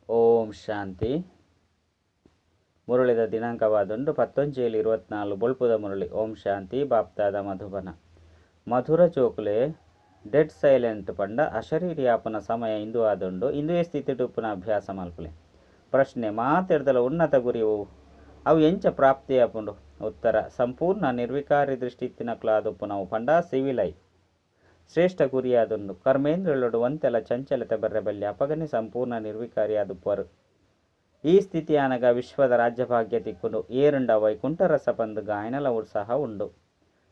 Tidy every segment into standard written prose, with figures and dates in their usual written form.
ಓಂ ಶಾಂತಿ. ಮುರುಳಿದ ದಿನಾಂಕವಾದುಂಡು 19/24 ಬೊಳ್ಪುದ ಮುರಳಿ. ಓಂ ಶಾಂತಿ. ಬಾಪ್ತಾದ ಮಧುಬನ. ಮಧುರ ಚೋಕುಲೆ dead silent ಪಂಡ ಅಶರೀರಿ ಆಪನ ಸಮಯ ಇಂದು ಆದುಂಡು. ಇಂದು ಎ ಸ್ಥಿತಿ ಟುಪ್ಪುನ ಅಭ್ಯಾಸ ಮಲ್ಪುಲೆ. ಪ್ರಶ್ನೆ: ಮಾತೆಡ್ದಲ ಉನ್ನತ ಗುರಿವು ಅವು ಎಂಚ ಪ್ರಾಪ್ತಿ ಆಪುಂಡು? ಉತ್ತರ: ಸಂಪೂರ್ಣ ನಿರ್ವಿಕಾರಿ ದೃಷ್ಟಿ ಇತ್ತಿನಕ್ಲಾದುಪ್ಪುನವು ಪಂಡ ಸಿವಿಲೈ ಶ್ರೇಷ್ಠ ಗುರಿಯಾದುಂಡು. ಕರ್ಮೇಂದ್ರಲೊಡು ಒಂತೆಲ ಚಂಚಲತೆ ಬರ್ರೆಬಲ್ಲಿ ಅಪಗನೆ ಸಂಪೂರ್ಣ ನಿರ್ವಿಕಾರಿ ಆದುಪ್ಪರು. ಈ ಸ್ಥಿತಿ ಆನಗ ವಿಶ್ವದ ರಾಜ್ಯಭಾಗ್ಯ ತಿಕ್ಕುಂಡು. ಏರುಂಡ ವೈಕುಂಠ ರಸ ಪಂದು ಗಾಯನಲ ಉತ್ಸಾಹ ಉಂಡು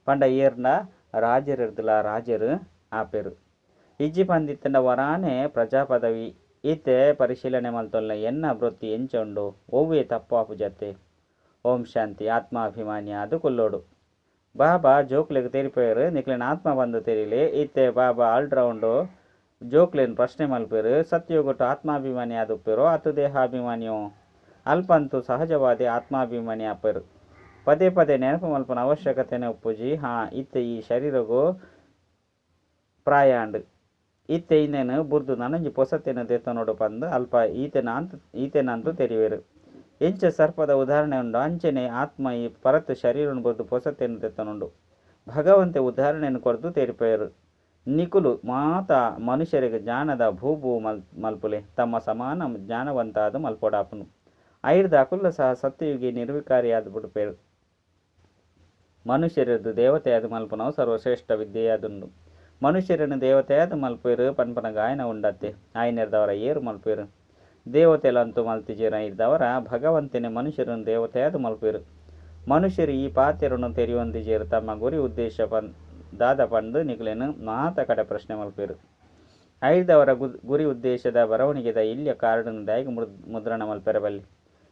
ಪಂಡ ಏರ್ನ ರಾಜರಿರ್ದುಲ ರಾಜರು ಆಪೆರು. ಇಜ್ಜಿ ಪಂದಿತ್ತಂಡ ವರಾನೆ ಪ್ರಜಾ ಪದವಿ ಈತೆ ಪರಿಶೀಲನೆ ಮಲ್ತೊಲ್ಲ ಎನ್ನ ವೃತ್ತಿ ಎಂಚ ಉಂಡು ಒವ್ವೇ ತಪ್ಪಾಪು ಜತೆ. ಓಂ ಶಾಂತಿ. ಆತ್ಮಾಭಿಮಾನಿ ಅದು ಕೊಲ್ಲೋಡು. ಬಾಬಾ ಜೋಕ್ಲೆಗೆ ತೆರಿಪೇರು ನಿಕ್ಲೇನ ಆತ್ಮ ಬಂದು ತೆರಿಲೆ ಈತೆ ಬಾಬಾ ಆಲ್ರೌಂಡು ಜೋಕ್ಲೇನು ಪ್ರಶ್ನೆ ಮಲ್ಪೇರು. ಸತ್ಯೋಗೊಟ್ಟು ಆತ್ಮಾಭಿಮಾನಿ ಆದುಪ್ಪೇರೋ ಅತು ದೇಹಾಭಿಮಾನಿಯೋ? ಅಲ್ಪಂತೂ ಸಹಜವಾದಿ ಆತ್ಮಾಭಿಮಾನಿ ಆಪೇರು. ಪದೇ ಪದೇ ನೆನಪು ಮಲ್ಪನ ಅವಶ್ಯಕತೆನೇ ಉಪ್ಪುಜಿ. ಇತ್ತೆ ಈ ಶರೀರಗೂ ಪ್ರಾಯಾಂಡು ಇತ್ತೆ ಇನ್ನೇನು ಬುರ್ದು ನನಂಜಿ ಪೊಸತೇನು ದೇತನೋಡು ಪಂದು ಅಲ್ಪ ಈತೆನಂತೂ ತೆರಿವೇರು. ಎಂಚ ಸರ್ಪದ ಉದಾಹರಣೆ ಉಂಡು ಅಂಚನೆ ಆತ್ಮ ಈ ಪರತ್ ಶರೀರನು ಬುರ್ದು ಪೊಸತೇನು ದೇತನುಂಡು. ಭಗವಂತೆ ಉದಾಹರಣೆಯನ್ನು ಕೊರ್ದು ತೆರಿಪೇರು. ನಿಕುಲು ಮಾತ ಮನುಷ್ಯರಿಗೆ ಜ್ಞಾನದ ಭೂಭೂ ಮಲ್ಪುಲೆ ತಮ್ಮ ಸಮಾನ ಜ್ಞಾನವಂತಾದ ಮಲ್ಪೊಡಾಪುನು. ಐರ್ದ ಅಕುಲ್ಲ ಸಹ ಸತ್ಯಯುಗಿ ನಿರ್ವಿಕಾರಿಯಾದ ಬಿಡುಪೇರು. ಮನುಷ್ಯರದು ದೇವತೆಯಾದ ಮಲ್ಪನವು ಸರ್ವಶ್ರೇಷ್ಠ ವಿದ್ಯೆಯಾದುಂಡು. ಮನುಷ್ಯರನ್ನು ದೇವತೆಯಾದ ಮಲ್ಪೇರು ಪನ್ಪನ ಗಾಯನ ಉಂಡತ್ತೆ. ಆಯ್ನಿರ್ದವರ ಏರು ಮಲ್ಪೇರು. ದೇವತೆಲಂತೂ ಮಲ್ತಿಜೀರ ಇರ್ದವರ ಭಗವಂತನೇ ಮನುಷ್ಯರನ್ನು ದೇವತೆಯಾದ ಮಲ್ಪೇರು. ಮನುಷ್ಯರು ಈ ಪಾತ್ರೆಯನ್ನು ತೆರೆಯುವಂತಿಜೇರು ತಮ್ಮ ಗುರಿ ಉದ್ದೇಶ ದಾದ ಪಂದು ನಿಕ್ಲೇನು ಮಾತ ಕಡೆ ಪ್ರಶ್ನೆ ಮಲ್ಪೇರು. ಐದವರ ಗುರಿ ಉದ್ದೇಶದ ಬರವಣಿಗೆದ ಇಲ್ಲಿಯ ಕಾರ್ಡನ್ನು ದಾಯಿಗೆ ಮುದ್ರಣ ಮಲ್ಪೆರಬಲ್ಲಿ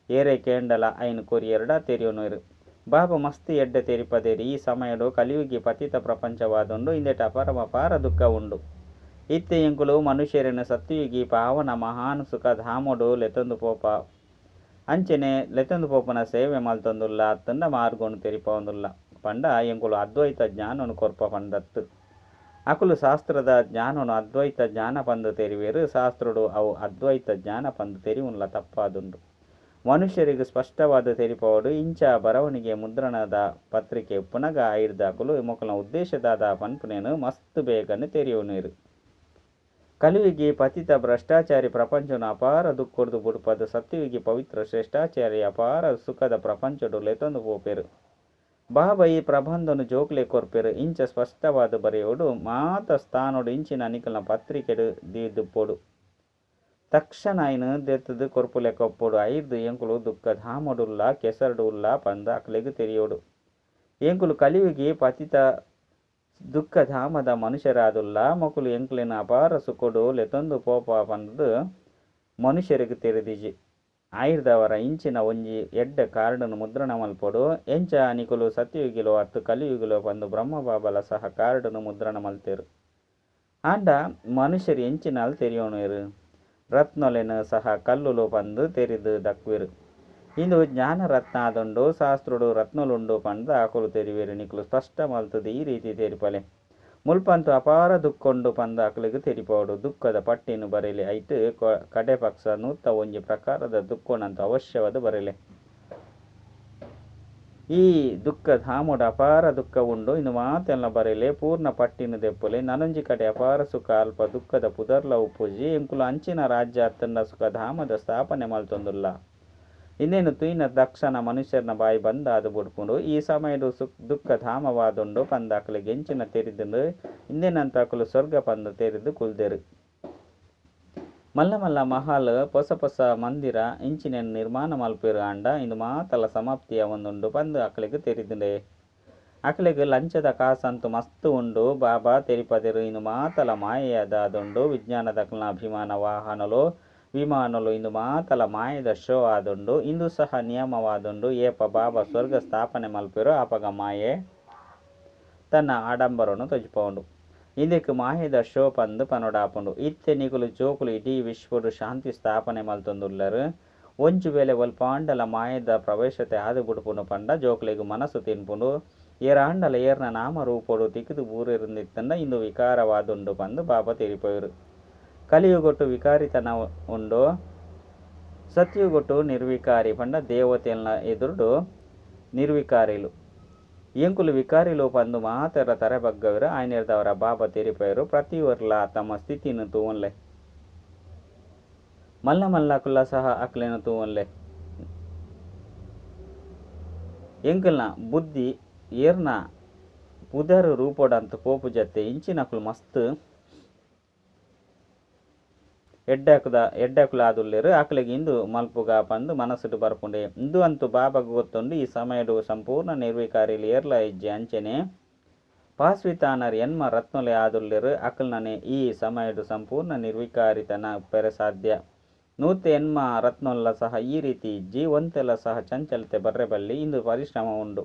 ಏರೆ ಕೇಂಡಲ ಐನು ಕೊರಿ ಎರಡ ತೆರೆಯೋನು. ಬಾಬಾ ಮಸ್ತಿ ಎಡ್ಡೆ ತೆರಿಪದೇರಿ ಈ ಸಮಯಡು ಕಲಿಯುಗಿ ಪತಿತ ಪ್ರಪಂಚವಾದುಂಡು. ಇಂದೆಟ ಅಪಾರ ದುಃಖ ಉಂಡು. ಇತ್ತೆ ಎಂಕುಲು ಮನುಷ್ಯರನ್ನು ಸತ್ಯಯುಗಿ ಪಾವನ ಮಹಾನ್ ಸುಖ ಧಾಮೊಡು ಲೆತೊಂದು ಪೋಪ ಅಂಚನೆ ಲೆತೊಂದು ಪೋಪನ ಸೇವೆ ಮಲ್ತೊಂದುಲ್ಲ ಅತ್ತಂಡ ಮಾರ್ಗೋನು ತೆರಿಪೊಂದುಲ್ಲ ಪಂಡ ಎಂಕುಲು ಅದ್ವೈತ ಜ್ಞಾನನು ಕೊರ್ಪ ಪಂಡತ್ತು. ಅಕುಲು ಶಾಸ್ತ್ರದ ಜ್ಞಾನನು ಅದ್ವೈತ ಜ್ಞಾನ ಪಂದು ತೆರಿವೇರು. ಶಾಸ್ತ್ರುಡು ಅವು ಅದ್ವೈತ ಜ್ಞಾನ ಪಂದು ತೆರಿವುಲ್ಲ ತಪ್ಪಾದುಂಡು. ಮನುಷ್ಯರಿಗೆ ಸ್ಪಷ್ಟವಾದ ತೆರಿಪೋಡು ಇಂಚ ಬರವಣಿಗೆ ಮುದ್ರಣದ ಪತ್ರಿಕೆ ಪುನಗ ಐರ್ದ ಅಕುಲು ಮೊಕಲ್ನ ಉದ್ದೇಶದಾದ ಪನ್ಪುನೇನು ಮಸ್ತ್ ಬೇಗನೆ ತೆರೆಯುವನೇರು. ಕಲಿಯುಗಿ ಪತಿತ ಭ್ರಷ್ಟಾಚಾರಿ ಪ್ರಪಂಚನು ಅಪಾರ ದುಃಖೊಡ್ದು ಬುಡುಪದು ಸತ್ಯಯುಗಿ ಪವಿತ್ರ ಶ್ರೇಷ್ಠಾಚಾರಿ ಅಪಾರ ಸುಖದ ಪ್ರಪಂಚಡು ಲೆತೊಂದು ಪೋಪೇರು. ಬಾಬಾ ಈ ಪ್ರಬಂಧನು ಜೋಕ್ಲೆ ಕೊರ್ಪೇರು. ಇಂಚ ಸ್ಪಷ್ಟವಾದ ಬರೆಯೋಡು ಮಾತ ಸ್ಥಾನೋಡು ಇಂಚಿನ ಅನಿಕಲ್ನ ಪತ್ರಿಕೆಡು ದೀದುಪ್ಪೋಡು ತಕ್ಷಣ ಐನು ದೆತ್ತದು ಕೊರ್ಪುಲೆ ಕೊಪ್ಪೋಡು. ಐದು ಎಂಕುಲು ದುಃಖ ಧಾಮಡುಲ್ಲ ಕೆಸರಡು ಉಲ್ಲ ಪಂದ ಅಕ್ಲೆಗು ತೆರೆಯೋಡು. ಎಂಕುಲು ಕಲಿಯುಗಿ ಪತಿತ ದುಃಖ ಧಾಮದ ಮನುಷ್ಯರಾದುಲ್ಲ ಮೊಕುಲು ಎಂಕ್ಲೆನ ಅಪಾರ ಸುಖಡು ಲೆತೊಂದು ಪೋಪ ಪಂದು ಮನುಷ್ಯರಿಗೆ ತೆರೆದಿಜಿ. ಆಯ್ದವರ ಇಂಚಿನ ಒಂಜಿ ಎಡ್ಡ ಕಾರ್ಡನ್ನು ಮುದ್ರಣ ಮಲ್ಪೊಡು. ಎಂಚ ನಿಕುಲು ಸತ್ಯಯುಗಿಲೋ ಅತ್ತು ಕಲಿಯುಗಿಲೋ ಪಂದು ಬ್ರಹ್ಮಬಾಬಲ ಸಹ ಕಾರ್ಡನ್ನು ಮುದ್ರಣ ಮಲ್ತೇರು. ಆಂಡ ಮನುಷ್ಯರು ಎಂಚಿನಲ್ಲಿ ತೆರೆಯೋಣೇರು. ರತ್ನೊಲೆನು ಸಹ ಕಲ್ಲುಲು ಪಂದು ತೆರೆದು ದಕ್ವೇರು. ಇಂದು ಜ್ಞಾನ ರತ್ನ ಆದುಂಡು ಶಾಸ್ತ್ರುಡು ರತ್ನಲುಂಡು ಪಂದು ಆಕುಲು ತೆರಿವೇರು. ನಿಕುಲು ಸ್ಪಷ್ಟ ಮಲ್ತದು ಈ ರೀತಿ ತೆರಿಪಲೆ ಮುಲ್ಪಂತು ಅಪಾರ ದುಃಖೊಂಡು ಪಂದು ಅಕಲಿಗೆ ತೆರಿಪೋಡು. ದುಃಖದ ಪಟ್ಟಿನ ಬರೆಲೆ ಐಟು ಕಡೆ ಪಕ್ಷ ನೂತ ಒಂಜಿ ಪ್ರಕಾರದ ದುಃಖನಂತೂ ಅವಶ್ಯವಾದ ಬರೆಲೆ. ಈ ದುಃಖ ಧಾಮುಡು ಅಪಾರ ದುಃಖ ಉಂಡು. ಇನ್ನು ಮಾತೆಲ್ಲ ಬರೆಲೆ ಪೂರ್ಣ ಪಟ್ಟಿನ ದೆಪ್ಪುಲೆ ನನೊಂಜಿ ಕಡೆ ಅಪಾರ ಸುಖ ಅಲ್ಪ ದುಃಖದ ಪುದರ್ಲ ಉಪ್ಪುಜಿ ಎಂಕುಲು ಅಂಚಿನ ರಾಜ್ಯ ಅತ್ತಂಡ ಸುಖ ಧಾಮದ ಸ್ಥಾಪನೆ ಮಲ್ತೊಂದುಲ್ಲ. ಇನ್ನೇನು ತುಯಿನ ತಕ್ಷಣ ಮನುಷ್ಯರನ ಬಾಯಿ ಬಂದಾದು ಬುಡ್ಪುಂಡು. ಈ ಸಮಯಡು ದುಃಖ ಧಾಮವಾದುಂಡು ಪಂದ ಅಕಲಿಗೆ ಎಂಚಿನ ತೆರಿದು ಇಂದೇನಂತ ಅಕಲು ಸ್ವರ್ಗ ಪಂದು ತೆರೆದು ಕುಲ್ದೇರು. ಮಲ್ಲ ಮಲ್ಲ ಮಹಾಲ್ ಹೊಸ ಮಂದಿರ ಇಂಚಿನ ನಿರ್ಮಾಣ ಮಲ್ಪೇರು. ಆಂಡ ಇಂದು ಮಾತಲ ಸಮಾಪ್ತಿಯ ಒಂದುಂಡು ಪಂದು ಅಕಲಿಗೆ ತೆರಿದುಂಡೆ. ಅಕಲಿಗೆ ಲಂಚದ ಕಾಸಂತೂ ಮಸ್ತ್ ಉಂಡು. ಬಾಬಾ ತೆರಿಪದಿರು ಇನ್ನು ಮಾತಲ ಮಾಯೆಯದಾದುಂಡು. ವಿಜ್ಞಾನದ ಅಕಲ್ನ ಅಭಿಮಾನ ವಾಹನಲು ವಿಮಾನಲು ಇಂದು ಮಾತಲ ಮಾಯದ ಶೋ ಆದುಂಡು. ಇಂದು ಸಹ ನಿಯಮವಾದುಂಡು. ಏಪ ಬಾಬಾ ಸ್ವರ್ಗ ಸ್ಥಾಪನೆ ಮಲ್ಪೇರು ಆಪಗ ಮಾಯೆ ತನ್ನ ಆಡಂಬರನು ತೊಜಿಪೋಂಡು. ಇಂದಕ್ಕೆ ಮಾಯದ ಶೋ ಪಂದು ಪನೊಡಾಪುಂಡು. ಇತ್ತೆ ನಿಕುಲು ಜೋಕುಲು ಇಡೀ ವಿಶ್ವಡು ಶಾಂತಿ ಸ್ಥಾಪನೆ ಮಲ್ತೊಂದುಲ್ಲರು. ಒಂಚು ವೇಳೆ ಒಲ್ಪಾಂಡಲ ಮಾಯದ ಪ್ರವೇಶತೆ ಆದು ಬುಡುಪುಂಡು ಪಂಡ ಜೋಕ್ಲೆಗು ಮನಸ್ಸು ತಿನ್ಪುಂಡು. ಏರಾಂಡಲ ಏರ್ನ ನಾಮ ರೂಪೋಡು ತಿಕ್ಕಿದು ಬೂರಿರುಂದಿತ್ತಂಡ ಇಂದು ವಿಕಾರವಾದುಂಡು ಪಂದು ಬಾಬಾ ತೆರಿಪೋಯರು. ಕಲಿಯುಗೊಟ್ಟು ವಿಕಾರಿತನ ಉಂಡು. సత్యుగొట్టు నిర్వికారి పండ దేవతల ఎదురుడు ನಿರ್ವಿಕಾರಿಲು ಎಂಕುಲು ವಿಕಾರಿಲು ಪಂದು ಮಾತರ ತರಬಗ್ಗವರು ಆಯ್ನಿರ್ದವರ ಬಾಬಾ ತೆರಿಪಯರು ಪ್ರತಿಯೊರ್ಲ ತಮ್ಮ ಸ್ಥಿತಿಯನ್ನು ತೂವನ್ಲೆ ಮಲ್ಲ ಮಲ್ಲಕುಲ್ಲ ಸಹ ಅಕ್ಲೇನು ತೂವನ್ಲೆ ಎಂಕಲ್ನ ಬುದ್ಧಿ ಏರ್ನ ಪುದರ್ ರೂಪೋಡಂತ ಪೋಪು ಜತ್ತೆ ಇಂಚಿನಕುಲು ಮಸ್ತ್ ಎಡ್ಡಾಕುಲ ಆದುಲ್ಲೇರು ಆಕಲಿಗೆ ಇಂದು ಮಲ್ಪುಗ ಪಂದು ಮನಸ್ಸುಡು ಬರ್ಪುಂಡೆ ಇಂದು ಅಂತೂ ಬಾಬಾಗ ಗೊತ್ತುಂಡು ಈ ಸಮಯಡು ಸಂಪೂರ್ಣ ನಿರ್ವಿಕಾರಿಲಿ ಏರ್ಲ ಇಜ್ಜೆ ಅಂಚೆನೆ ಪಾಸ್ವಿತಾನರ್ ಎನ್ಮ ರತ್ನೊಲೆ ಆದುಲ್ಲೇರು ಅಕಲ್ನನೆ ಈ ಸಮಯಡು ಸಂಪೂರ್ಣ ನಿರ್ವಿಕಾರಿತನ ಪೆರೆ ಸಾಧ್ಯ ನೂತೆ ಎನ್ಮ ರತ್ನೊಲ್ಲ ಸಹ ಈ ರೀತಿ ಇಜ್ಜಿ ಒಂತೆಲ್ಲ ಸಹ ಚಂಚಲತೆ ಬರ್ರೆಬಲ್ಲಿ ಇಂದು ಪರಿಶ್ರಮ ಉಂಡು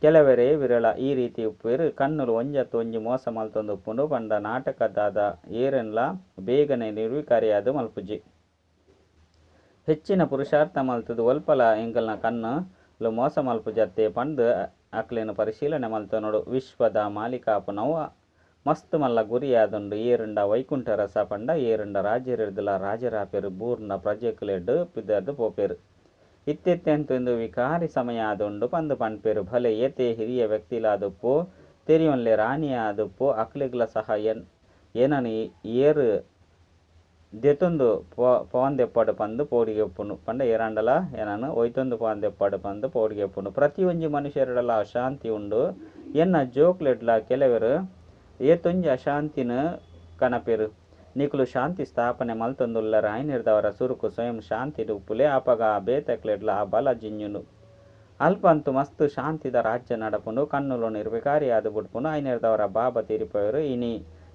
ಕೆಲವರೇ ವಿರಳ ಈ ರೀತಿ ಉಪ್ಪೇರು ಕಣ್ಣುಲು ಒಂಜತ್ತು ಒಂಜಿ ಮೋಸ ಮಲ್ತೊಂದು ಉಪ್ಪುಂಡು ಪಂಡ ನಾಟಕದಾದ ಏರೆನ್ಲ ಬೇಗನೆ ನಿರ್ವಿಕಾರಿಯಾದು ಮಲ್ಪುಜಿ ಹೆಚ್ಚಿನ ಪುರುಷಾರ್ಥ ಮಲ್ತದು ಒಲ್ಪಲ ಎಂಕಲ್ನ ಕಣ್ಣು ಮೋಸ ಮಲ್ಪುಜತ್ತೆ ಪಂಡು ಅಕ್ಲೇನು ಪರಿಶೀಲನೆ ಮಲ್ತನೋಡು ವಿಶ್ವದ ಮಾಲಿಕಾಪುನವು ಮಸ್ತ್ ಮಲ್ಲ ಗುರಿಯಾದುಂಡು ಏರುಂಡ ವೈಕುಂಠ ರಸ ಪಂಡ ಏರುಂಡ ರಾಜ್ಯರಿರ್ದಲ ರಾಜರಾಪೇರು ಬೂರ್ನ ಪ್ರಜೆಕ್ಲೆಡ್ ಪಿದರ್ದು ಪೋಪೇರು ಇತ್ತೆಂತೆಂದು ವಿಕಾರಿ ಸಮಯ ಆದುಂಡು ಪಂದು ಪಂಡ್ಪೇರು ಭಲೆ ಏತೆ ಹಿರಿಯ ವ್ಯಕ್ತಿಲಾದುಪ್ಪು ತೆರಿಯೊನ್ಲೆ ರಾಣಿಯಾದುಪ್ಪು ಅಕ್ಲಿಗ್ಲ ಸಹ ಏನನಿ ಏರು ದೆತೊಂದು ಪವಂದೆಪ್ಪಡು ಪಂದು ಪೋಡಿಗೆಪ್ಪುನು ಪಂಡ ಏರಂಡಲ ಏನನು ಒಯ್ತೊಂದು ಪವಂದೆಪ್ಪಡು ಪಂದು ಪೋಡಿಗೆಪ್ಪುನು ಪ್ರತಿಯೊಂಜಿ ಮನುಷ್ಯರಡಲ ಅಶಾಂತಿ ಉಂಡು ಎನ್ನ ಜೋಕ್ಲೆಡ್ಲ ಕೆಲವರು ಏತೊಂಜಿ ಅಶಾಂತಿನ ಕನಪೆರು ನಿಕುಲು ಶಾಂತಿ ಸ್ಥಾಪನೆ ಮಲ್ತೊಂದುಲ್ಲರ ಆಯ್ನಿರ್ದವರ ಸುರುಕು ಸ್ವಯಂ ಶಾಂತಿ ಉಪ್ಪುಲೆ ಅಪಗ ಬೇತಕ್ಲೆಡ್ಲ ಆ ಬಲ ಜಿಂಜುನು ಅಲ್ಪಂತು ಮಸ್ತು ಶಾಂತಿದ ರಾಜ್ಯ ನಡಪುನು ಕಣ್ಣುಲು ನಿರ್ವಿಕಾರಿಯಾದ ಬಿಡ್ಪುನು ಆಯ್ನಿರ್ದವರ ಬಾಬಾ ತೀರಿಪವರು ಇನಿ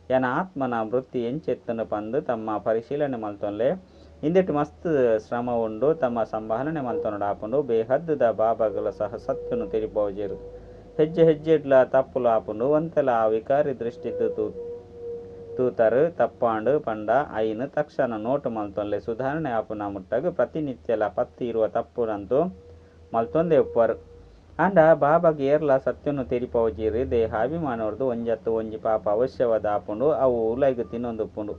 ಏನ ಆತ್ಮನ ವೃತ್ತಿ ಎಂಚೆತ್ತನು ಪಂದು ತಮ್ಮ ಪರಿಶೀಲನೆ ಮಲ್ತೊನ್ಲೆ ಇಂದೆಟ್ಟು ಮಸ್ತ್ ಶ್ರಮ ಉಂಡು ತಮ್ಮ ಸಂಭಾಲನೆ ಮಲ್ತೊನಡು ಆಪುಂಡು ಬೇಹದ್ದುದ ಬಾಬಾಗಲ ಸಹ ಸತ್ತುನು ತೆರಿಪೋಜೇರು ಹೆಜ್ಜೆ ಹೆಜ್ಜೆಡ್ಲ ತಪ್ಪುಲು ಆಪುಂಡು ಒಂತೆಲ ಆ ವಿಕಾರಿ ದೃಷ್ಟಿದ್ದು ತೂತರು ತಪ್ಪಾಂಡು ಪಂಡ ಐನು ತಕ್ಷಣ ನೋಟು ಮಲ್ತೊನ್ಲೆ ಸುಧಾರಣೆ ಆಪುನ ಮುಟ್ಟಗು ಪ್ರತಿನಿತ್ಯಲ ಪತ್ತಿ ಇರುವ ತಪ್ಪುನಂತೂ ಮಲ್ತೊಂದೆ ಉಪ್ಪರು ಅಂಡ ಬಾಬಾಗೆ ಏರ್ಲ ಸತ್ಯನು ತೆರಿಪವಜೀರಿ ದೇಹಾಭಿಮಾನವ್ರದ್ದು ಒಂಜತ್ತು ಒಂಜಿ ಪಾಪ ಅವಶ್ಯವಾದ ಆಪುಂಡು ಅವು ಉಲೈಗು ತಿನ್ನೊಂದು ಉಪ್ಪುಂಡು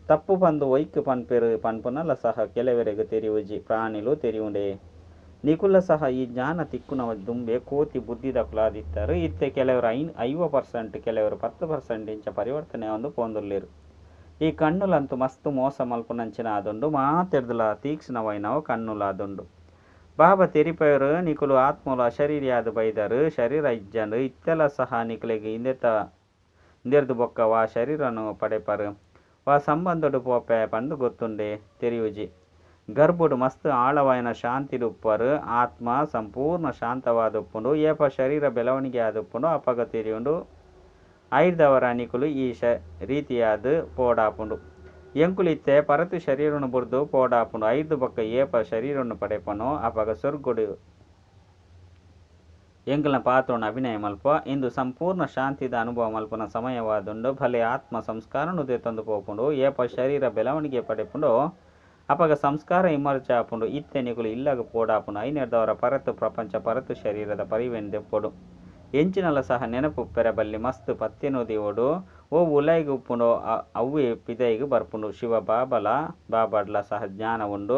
ತಪ್ಪು ಪಂದು ಒಯ್ಕು ಪನ್ಪೆರು ಪನ್ಪುನಲ್ಲ ಸಹ ಕೆಲವರೆಗೂ ತೆರಿವುಜಿ ಪ್ರಾಣಿಲು ತೆರಿವುಂಡೆ ನಿಕುಲ ಸಹ ಈ ಜ್ಞಾನ ತಿಕ್ಕುನವ ದುಂಬೆ ಕೋತಿ ಬುದ್ಧಿದ ಕುಲಾದಿತ್ತರು ಇತ್ತೆ ಕೆಲವರು 50% ಕೆಲವರು 10% ಇಂಚ ಪರಿವರ್ತನೆ ಒಂದು ಪೋಂದುಲ್ಲೇರು ಈ ಕಣ್ಣುಲಂತೂ ಮಸ್ತು ಮೋಸ ಮಲ್ಪುನಂಚಿನ ಆದುಂಡು ಮಾತೆಡ್ದುಲ ತೀಕ್ಷ್ಣವೈನವು ಕಣ್ಣುಲಾದುಂಡು ಬಾಬಾ ತೆರಿಪಯರು ನಿಕುಲು ಆತ್ಮಲು ಅಶರೀರಿಯಾದ ಬೈದರು ಶರೀರ ಇಜ್ಜಂಡು ಇತ್ತೆಲ್ಲ ಸಹ ನಿಕುಲಿಗೆ ಇಂದೆರ್ದು ಬೊಕ್ಕ ವಾ ಶರೀರನು ಪಡೆಪರು ವಾ ಸಂಬಂಧಡು ಪೋಪೆ ಪಂದು ಗೊತ್ತುಂಡೆ ತೆರಿಯುಜಿ ಗರ್ಭುಡು ಮಸ್ತ್ ಆಳವಾಯಿನ ಶಾಂತಿ ಉಪ್ಪರು ಆತ್ಮ ಸಂಪೂರ್ಣ ಶಾಂತವಾದುಪ್ಪುಂಡು ಏಪ ಶರೀರ ಬೆಳವಣಿಗೆ ಆದುಪ್ಪುಂಡು ಅಪಗ ತೆರಿಯುಂಡು ಐದವರ ನಿಕುಲು ಈ ರೀತಿಯಾದ ಪೋಡಾಪುಂಡು ಎಂಕುಲಿತ್ತೆ ಪರತು ಶರೀರನು ಬುರ್ದು ಪೋಡಾಪುಂಡು ಐದು ಬೊಕ್ಕ ಏಪ ಶರೀರನು ಪಡೆಪನು ಅಪಗ ಸ್ವರ್ಗುಡು ಎಂಕಲ್ನ ಪಾತ್ರನ ಅಭಿನಯ ಮಲ್ಪ ಇಂದು ಸಂಪೂರ್ಣ ಶಾಂತಿದ ಅನುಭವ ಮಲ್ಪನ ಸಮಯವಾದುಂಡು ಭಲೆ ಆತ್ಮ ಸಂಸ್ಕಾರನು ತೆತ್ತೊಂದು ಪೋಪುಂಡು ಏಪ ಶರೀರ ಬೆಳವಣಿಗೆ ಪಡೆಪುಂಡು ಅಪಗ ಸಂಸ್ಕಾರ ಇಮರ್ಚ ಆಪುಂಡು ಇತ್ತೆ ನಿಕುಲು ಇಲ್ಲಗ ಪೋಡಾಪುಂಡು ಐನೆರ್ದವರ ಪರತು ಪ್ರಪಂಚ ಪರತು ಶರೀರದ ಪರಿವೆಂದೆಪ್ಪೊಡು ಎಂಚಿನಲ್ಲ ಸಹ ನೆನಪು ಪೆರಬಲ್ಲಿ ಮಸ್ತ್ ಪತ್ತೆನೋದಿ ಓಡು ಓ ಉಲೈಗೆ ಉಪ್ಪುಂಡು ಅವ್ವೆ ಪಿದೈಗೆ ಬರ್ಪುಂಡು ಶಿವ ಬಾಬಡ್ಲ ಸಹ ಜ್ಞಾನ ಉಂಡು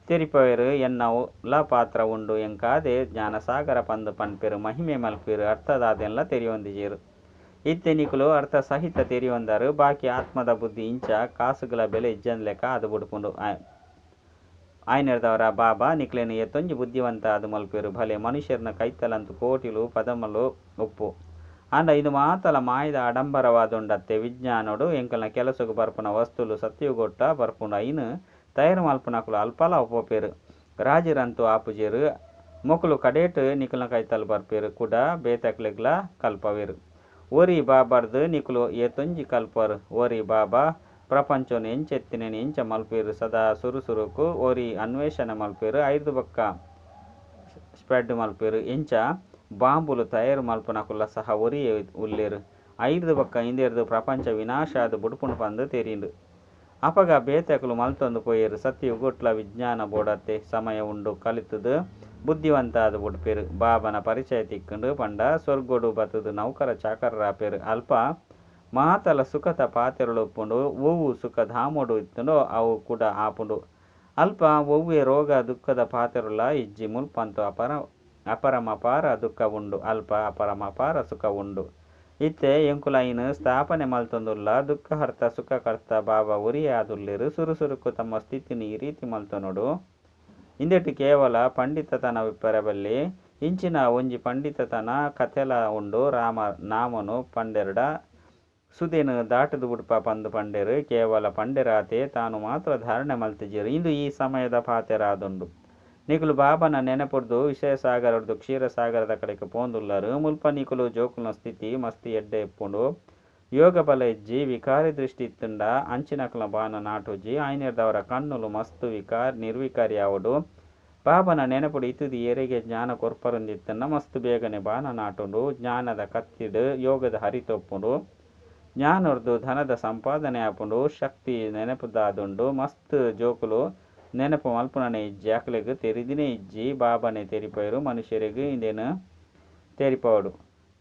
ತೆರಿಪವೇರು ಎನ್ನವುಲ ಪಾತ್ರ ಉಂಡು ಎಂಕಾದೆ ಜ್ಞಾನ ಸಾಗರ ಪಂದು ಪನ್ಪೆರು ಮಹಿಮೆ ಮಲ್ಪೇರು ಅರ್ಥದಾದೆಲ್ಲ ತೆರಿಯೊಂದಿಜೇರು ಇತ್ತೆ ನಿಕುಲು ಅರ್ಥ ಸಹಿತ ತೆರಿಯೊಂದರು ಬಾಕಿ ಆತ್ಮದ ಬುದ್ಧಿ ಇಂಚ ಕಾಸುಗಳ ಬೆಲೆ ಇಜ್ಜಂದ್ ಲೆಕ್ಕ ಅದು ಬಿಡ್ಪುಂಡು ಆಯ್ನೆರ್ದವರ ಬಾಬಾ ನಿಕ್ಲೇನು ಎತ್ತೊಂಜಿ ಬುದ್ಧಿವಂತ ಅದು ಮಲ್ಪೇರು ಭಲೆ ಮನುಷ್ಯರನ್ನ ಕೈತಲಂತು ಕೋಟಿಲು ಪದಮಲು ಉಪ್ಪು ಅಂಡ ಇದು ಮಾತಲ ಮಾಯದ ಆಡಂಬರವಾದುಂಡತ್ತೆ ವಿಜ್ಞಾನೋಡು ಎಂಕಲ್ನ ಕೆಲಸಗೂ ಬರ್ಪುನ ವಸ್ತುಲು ಸತ್ಯುಗೊಟ್ಟ ಬರ್ಪುಂಡು ಐನು ತಯಾರು ಮಲ್ಪುನಕುಲು ಅಲ್ಪಲ ಉಪ್ಪೋಪೇರು ರಾಜರಂತೂ ಆಪುಜೇರು ಮೊಕುಲು ಕಡೇಟು ನಿಕಲ್ನ ಕೈತಲು ಬರ್ಪೇರು ಕೂಡ ಬೇತಕ್ಲೆಗ್ಲ ಕಲ್ಪವೇರು ಓರಿ ಬಾಬಾರ್ದು ನಿಕುಲು ಏತೊಂಜಿ ಕಲ್ಪರು ಓರಿ ಬಾಬಾ ಪ್ರಪಂಚವನ್ನು ಎಂಚೆತ್ತಿನೇನು ಎಂಚ ಮಲ್ಪೇರು ಸದಾ ಸುರುಸುರುಕು ಓರಿ ಅನ್ವೇಷಣೆ ಮಲ್ಪೇರು ಐದು ಬೊಕ್ಕ ಸ್ಪ್ರೆಡ್ ಮಲ್ಪೇರು ಎಂಚ ಬಾಂಬುಲು ತಯಾರು ಮಲ್ಪುನಕುಲ್ಲ ಸಹ ಒರಿ ಉಲ್ಲೇರು ಐದು ಬೊಕ್ಕ ಹಿಂದೇರ್ದು ಪ್ರಪಂಚ ವಿನಾಶ ಅದು ಬುಡ್ಪುಂಡು ಪಂದು ತೆರಿಂಡು ಅಪಗ ಬೇತಕಲು ಮಲ್ತೊಂದು ಪೋಯೇರು ಸತ್ಯುಗುಟ್ಲ ವಿಜ್ಞಾನ ಬೋಡತ್ತೆ ಸಮಯ ಉಂಡು ಕಲಿತುದು ಬುದ್ಧಿವಂತ ಅದು ಬುಡ್ಪೇರು ಬಾಬನ ಪರಿಚಯ ತಿಕ್ಕಂಡು ಪಂಡ ಸ್ವರ್ಗೊಡು ಬತ್ತದು ನೌಕರ ಚಾಕರ್ರಾಪೇರು ಅಲ್ಪ ಮಾತಲ ಸುಖತ ಪಾತೆರಳು ಉಪ್ಪುಂಡು ಹೂವು ಸುಖ ಧಾಮೋಡು ಇತ್ತುಂಡು ಅವು ಕೂಡ ಆಪುಂಡು ಅಲ್ಪ ಒವ್ವೆ ರೋಗ ದುಃಖದ ಪಾತೆರುಲ ಇಜ್ಜಿ ಮುಲ್ಪಂತು ಅಪರಮಪಾರ ದುಃಖ ಉಂಡು ಅಲ್ಪ ಅಪರಮಪಾರ ಸುಖ ಉಂಡು. ಇತ್ತೆ ಎಂಕುಲೈನ್ ಸ್ಥಾಪನೆ ಮಲ್ತೊಂದುಲ್ಲ ದುಃಖಹರ್ತ ಸುಖಕರ್ತ ಬಾಬಾ ಉರಿಯಾದುಲ್ಲಿರು ಸುರುಸುರುಕು ತಮ್ಮ ಸ್ಥಿತಿನಿ ಈ ರೀತಿ ಮಲ್ತೊನೊಡು. ಇಂದೆಟ್ಟು ಕೇವಲ ಪಂಡಿತತನ ವಿಪ್ಪರಬಲ್ಲಿ ಇಂಚಿನ ಒಂಜಿ ಪಂಡಿತತನ ಕಥೆಲ ಉಂಡು. ರಾಮ ನಾಮನು ಪಂಡೆರಡ ಸುದೇನು ದಾಟದು ಬುಡ್ಪ ಪಂದು ಪಂಡೆರು ಕೇವಲ ಪಂಡೆರಾತೆ ತಾನು ಮಾತ್ರ ಧಾರಣೆ ಮಲ್ತಿಜೀರು. ಇಂದು ಈ ಸಮಯದ ಪಾತೆರಾದುಂಡು. ನಿಕುಲು ಬಾಬನ ನೆನಪುಡ್ದು ವಿಷಯ ಸಾಗರದ್ದು ಕ್ಷೀರ ಸಾಗರದ ಕಡೆಗೆ ಪೋಂದುಲ್ಲರು. ಮುಲ್ಪ ನಿಕುಲು ಜೋಕುಲ್ನ ಸ್ಥಿತಿ ಮಸ್ತಿ ಎಡ್ಡೆ ಎಪ್ಪುಂಡು ಯೋಗ ಬಲ ಇಜ್ಜಿ ವಿಕಾರಿ ದೃಷ್ಟಿ ಇತ್ತುಂಡ ಅಂಚಿನಕಲ ಬಾನ ನಾಟುಜ್ಜಿ ಆಯ್ನೆರ್ದವರ ಕಣ್ಣುಲು ಮಸ್ತು ನಿರ್ವಿಕಾರಿ ಆವಡು. ಬಾಬನ ನೆನಪುಡು ಇತುದಿ ಎರೆಗೆ ಜ್ಞಾನ ಕೊರ್ಪರುಂದಿತ್ತನ್ನ ಮಸ್ತು ಬೇಗನೆ ಬಾನ ನಾಟುಂಡು. ಜ್ಞಾನದ ಕತ್ತಿಡು ಯೋಗದ ಹರಿತೊಪ್ಪುಂಡು. ಜ್ಞಾನರ್ದು ಧನದ ಸಂಪಾದನೆ ಆಪುಂಡು. ಶಕ್ತಿ ನೆನಪುದಾದುಂಡು. ಮಸ್ತ್ ಜೋಕುಲು ನೆನಪು ಮಲ್ಪುನನೆ ಇಜ್ಜಿ ಅಕ್ಲೆಗ್ ತೆರಿದಿನೇ ಇಜ್ಜಿ ಬಾಬನೆ ತೆರಿಪೈರು ಮನುಷ್ಯರಿಗೆ ಇಂದೇನು ತೆರಿಪವಡು.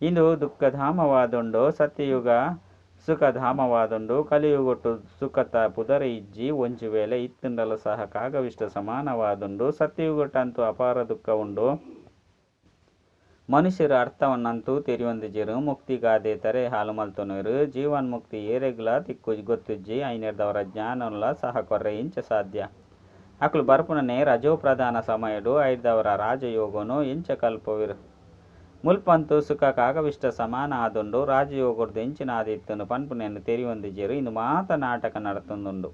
ಇಂದು ದುಃಖಧಾಮವಾದುಂಡು ಸತ್ಯಯುಗ ಸುಖಧಾಮವಾದುಂಡು. ಕಲಿಯುಗೊಟ್ಟು ಸುಖತ ಪುದರ ಇಜ್ಜಿ ಒಂಜು ವೇಳೆ ಇತ್ತುಂಡಲು ಸಹ ಕಾಗವಿಷ್ಟ ಸಮಾನವಾದುಂಡು. ಸತ್ಯಯುಗೊಟ್ಟಂತೂ ಅಪಾರ ದುಃಖ ಉಂಡು. ಮನುಷ್ಯರು ಅರ್ಥವನ್ನಂತೂ ತೆರಿಯೊಂದಿಜಿರು. ಮುಕ್ತಿಗಾದೆ ತರೆ ಹಾಲು ಮಲ್ತೊನರು ಜೀವನ್ಮುಕ್ತಿ ಏರೆಗ್ಲ ತಿಕ್ಕು ಗೊತ್ತುಜ್ಜಿ ಐನೆರ್ದವರ ಜ್ಞಾನಲ್ಲ ಸಹ ಕೊರ್ರೆ ಇಂಚ ಸಾಧ್ಯ. ಅಕ್ಲು ಬರ್ಪುನನೆ ರಜೋ ಪ್ರಧಾನ ಸಮಯಡು ಐದವರ ರಾಜಯೋಗನು ಇಂಚ ಕಲ್ಪವಿರು. ಮುಲ್ಪಂತು ಸುಖ ಕಾಗವಿಷ್ಟ ಸಮಾನ ಆದುಂಡು. ರಾಜಯೋಗರ್ದು ಇಂಚಿನ ಆದಿತ್ತನು ಪನ್ಪುನೆಯನ್ನು ತೆರಿಯೊಂದಿಜೇರು. ಇಂದು ಮಾತ ನಾಟಕ ನಡತೊಂದುಂಡು.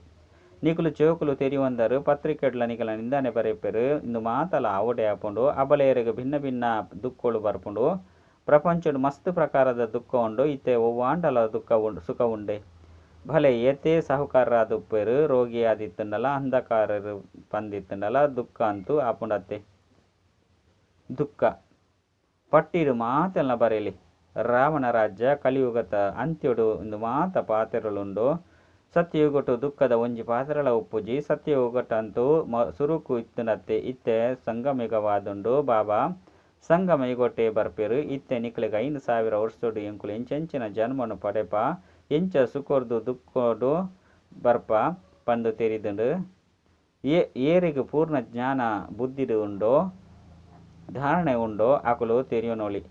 ನಿಕುಲು ಚೋಕುಲು ತೆರಿಯೊಂದರು ಪತ್ರಿಕೆಡ್ಲ ನಿಕಲ ನಿಂದನೆ ಬರೆಪೆರು. ಇಂದು ಮಾತಲ ಅವಡೆ ಆಪುಂಡು. ಅಬಲೆಯರಿಗೆ ಭಿನ್ನ ಭಿನ್ನ ದುಃಖಗಳು ಬರ್ಪುಂಡು. ಪ್ರಪಂಚಡು ಮಸ್ತ್ ಪ್ರಕಾರದ ದುಃಖ ಉಂಡು. ಇತ್ತೆ ಒವ್ವಾಂಡಲ ದುಃಖ ಸುಖ ಉಂಡೆ. ಭಲೆ ಏತೆ ಸಾಹುಕಾರರಾದುಪ್ಪೆರು ರೋಗಿ ಆದಿತ್ತುಂಡಲ ಅಂಧಕಾರರು ಪಂದಿತ್ತುಂಡಲ ದುಃಖ ಅಂತೂ ಆಪುಂಡತ್ತೆ. ದುಃಖ ಪಟ್ಟಿಡು ಮಾತೆಲ್ಲ ಬರೆಯಲಿ. ರಾವಣ ರಾಜ್ಯ ಕಲಿಯುಗತ ಅಂತ್ಯಡು ಇಂದು ಮಾತ ಪಾತೆರಳುಂಡು. ಸತ್ಯಯುಗಟು ದುಃಖದ ಒಂಜಿ ಪಾತೆರಳ ಉಪ್ಪುಜಿ ಸತ್ಯಯುಗಟಂತೂ ಸುರುಕು ಇತ್ತುನತ್ತೆ. ಇತ್ತೆ ಸಂಗಮಿಗವಾದುಂಡು. ಬಾಬಾ ಸಂಗಮ ಯುಗೊಟ್ಟೆ ಬರ್ಪೆರು. ಇತ್ತೆ ನಿಕ್ಲೆಗ್ 5,000 ವರ್ಷಡು ಎಂಕುಲು ಎಂಚೆಂಚಿನ ಜನ್ಮನು ಪಡೆಪ ಎಂಚ ಸುಖರ್ದು ದುಃಖಡು ಬರ್ಪ ಪಂದು ತೆರಿದುಂಡು. ಏರಿಗೆ ಪೂರ್ಣ ಜ್ಞಾನ ಬುದ್ಧಿಡು ಉಂಡೋ ಧಾರಣೆ ಉಂಡೋ ಅಕುಲು ತೆರಿಯೋನೊಳಿ.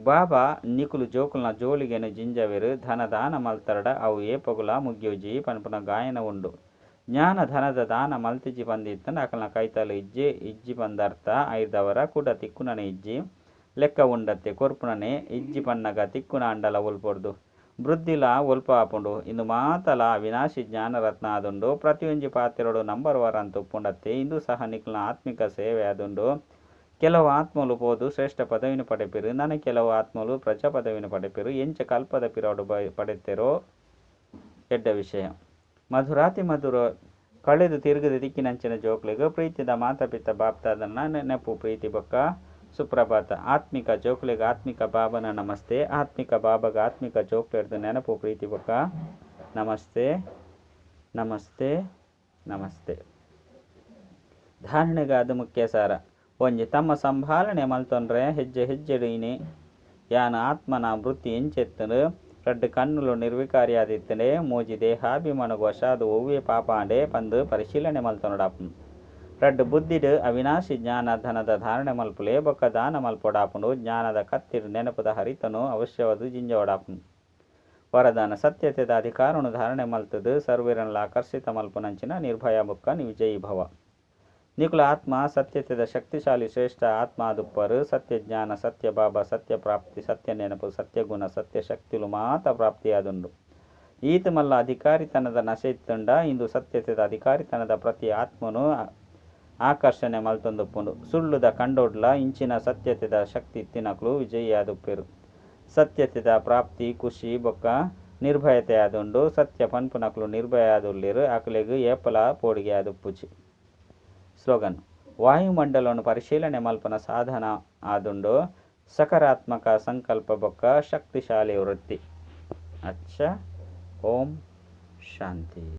ಬಾಬಾ ನಿಕುಲು ಜೋಕುಲ್ನ ಜೋಲಿಗೆನು ಜಿಂಜವೆರು ಧನ ದಾನ ಮಲ್ತರಡ ಅವು ಏಪಗುಲ ಮುಗ್ಯೋಜಿ ಪನ್ಪುನ ಗಾಯನ ಉಂಡು. ಜ್ಞಾನ ಧನದ ದಾನ ಮಲ್ತಿಜಿ ಪಂದಿತ್ತಂಡ ಅಕಲ್ನ ಕೈತಲು ಇಜ್ಜಿ ಪಂದರ್ಥ ಐದವರ ಕೂಡ ತಿಕ್ಕುನನೆ ಇಜ್ಜಿ ಲೆಕ್ಕ ಉಂಡತ್ತೆ. ಕೊರ್ಪುನನೆ ಇಜ್ಜಿ ಪನ್ನಗ ತಿಕ್ಕುನ ಅಂಡಲ ಒಲ್ಪೊರ್ದು ಬೃದ್ಧಿಲ ಒಲ್ಪ ಆಪುಂಡು. ಇಂದು ಮಾತಲ ವಿನಾಶಿ ಜ್ಞಾನ ರತ್ನ ಆದುಂಡು. ಪ್ರತಿಯೊಂಜಿ ಪಾತ್ರೆಡು ನಂಬರ್ 1 ಅಂತ ಉಪ್ಪುಂಡತ್ತೆ. ಇಂದು ಸಹ ನಿಕ್ಲನ ಆತ್ಮಿಕ ಸೇವೆ ಆದುಂಡು. ಕೆಲವು ಆತ್ಮಲು ಪೋದು ಶ್ರೇಷ್ಠ ಪದವಿನ ಪಡೆಪಿರು. ನನಗೆ ಕೆಲವು ಆತ್ಮಲು ಪ್ರಜಾ ಪದವಿನ ಪಡೆಪಿರು. ಎಂಚ ಕಲ್ಪದ ಪಿರಾಡು ಪಡೆತೆರೋ ಎಡ್ಡ ವಿಷಯ. ಮಧುರಾತಿ ಮಧುರ ಕಳೆದು ತಿರುಗದ ದಿಕ್ಕಿನಂಚಿನ ಜೋಕ್ಲಿಗೆ ಪ್ರೀತಿದ ಮಾತಾಪಿತ ಬಾಪ್ತಾದನ್ನ ನೆನಪು ಪ್ರೀತಿ ಬೊಕ್ಕ ಸುಪ್ರಭಾತ. ಆತ್ಮಿಕ ಜೋಕ್ಲಿಗೆ ಆತ್ಮಿಕ ಬಾಬನ ನಮಸ್ತೆ. ಆತ್ಮಿಕ ಬಾಬಾಗ ಆತ್ಮಿಕ ಜೋಕ್ಲಿರ್ದು ನೆನಪು ಪ್ರೀತಿ ಬೊಕ್ಕ ನಮಸ್ತೆ ನಮಸ್ತೆ ನಮಸ್ತೆ. ಧಾರಣೆಗೆ ಅದು ಮುಖ್ಯ ಸಾರ. ಒಂಜಿ ತಮ್ಮ ಸಂಭಾಲನೆ ಮಲ್ತೊಂಡ್ರೆ ಹೆಜ್ಜೆ ಹೆಜ್ಜೆಡು ಇನಿ ಯಾನ ಆತ್ಮನ ವೃತ್ತಿ ಎಂಚೆತ್ತನು ರಡ್ಡು ಕಣ್ಣುಲು ನಿರ್ವಿಕಾರಿಯಾದಿತ್ತನೆ ಮೂಜಿ ದೇಹಾಭಿಮಾನಗು ವಶಾದು ಒವ್ವೆ ಪಾಪಾಂಡೆ ಪಂದು ಪರಿಶೀಲನೆ ಮಲ್ತೊನಡಾಪುನು. ರಡ್ಡು ಬುದ್ಧಿಡು ಅವಿನಾಶಿ ಜ್ಞಾನ ಧನದ ಧಾರಣೆ ಮಲ್ಪುಲೆ ಬೊಕ್ಕ ದಾನ ಮಲ್ಪೊಡಾಪುಂಡು. ಜ್ಞಾನದ ಕತ್ತಿಡು ನೆನಪದ ಹರಿತನು ಅವಶ್ಯವದು ಜಿಂಜವಡಾಪುನು. ವರದಾನ ಸತ್ಯತೆದ ಅಧಿಕಾರನು ಧಾರಣೆ ಮಲ್ತದು ಸರ್ವೇರನ್ಲ ಆಕರ್ಷಿತ ಮಲ್ಪುನಂಚಿನ ನಿರ್ಭಯ ಬೊಕ್ಕ ವಿಜಯೀ ಭವ. ನಿಕುಲ ಆತ್ಮ ಸತ್ಯತೆದ ಶಕ್ತಿಶಾಲಿ ಶ್ರೇಷ್ಠ ಆತ್ಮ ಆದುಪ್ಪರು. ಸತ್ಯ ಜ್ಞಾನ ಸತ್ಯ ಬಾಬಾ ಸತ್ಯ ಪ್ರಾಪ್ತಿ ಸತ್ಯ ನೆನಪು ಸತ್ಯ ಗುಣ ಸತ್ಯ ಶಕ್ತಿಲು ಮಾತ ಪ್ರಾಪ್ತಿಯಾದುಂಡು. ಈತ ಮಲ್ಲ ಅಧಿಕಾರಿತನದ ನಶೆ ಇತ್ತುಂಡ. ಇಂದು ಸತ್ಯತೆದ ಅಧಿಕಾರಿತನದ ಪ್ರತಿ ಆತ್ಮನು ಆಕರ್ಷಣೆ ಮಲ್ತೊಂದುಪ್ಪುಂಡು. ಸುಳ್ಳುದ ಕಂಡೋಡ್ಲ ಇಂಚಿನ ಸತ್ಯತೆದ ಶಕ್ತಿ ಇತ್ತಿನಕ್ಲು ವಿಜಯಿಯಾದುಪ್ಪೆರು. ಸತ್ಯತೆದ ಪ್ರಾಪ್ತಿ ಖುಷಿ ಬೊಕ್ಕ ನಿರ್ಭಯತೆ ಆದುಂಡು. ಸತ್ಯ ಪನ್ಪುನಕ್ಲು ನಿರ್ಭಯ ಆದುಲ್ಲಿರು ಅಕ್ಲೆಗ್ ಏಪಲ ಪೋಡಿಗೆ ಆದುಪ್ಪುಜಿ. ಸ್ಲೋಗನ್ ವಾಯುಮಂಡಲವನ್ನು ಪರಿಶೀಲನೆ ಮಲ್ಪನ ಸಾಧನ ಆದುಂಡು. ಸಕಾರಾತ್ಮಕ ಸಂಕಲ್ಪ ಬೊಕ್ಕ ಶಕ್ತಿಶಾಲಿ ವೃತ್ತಿ. ಅಚ್ಚ ಓಂ ಶಾಂತಿ.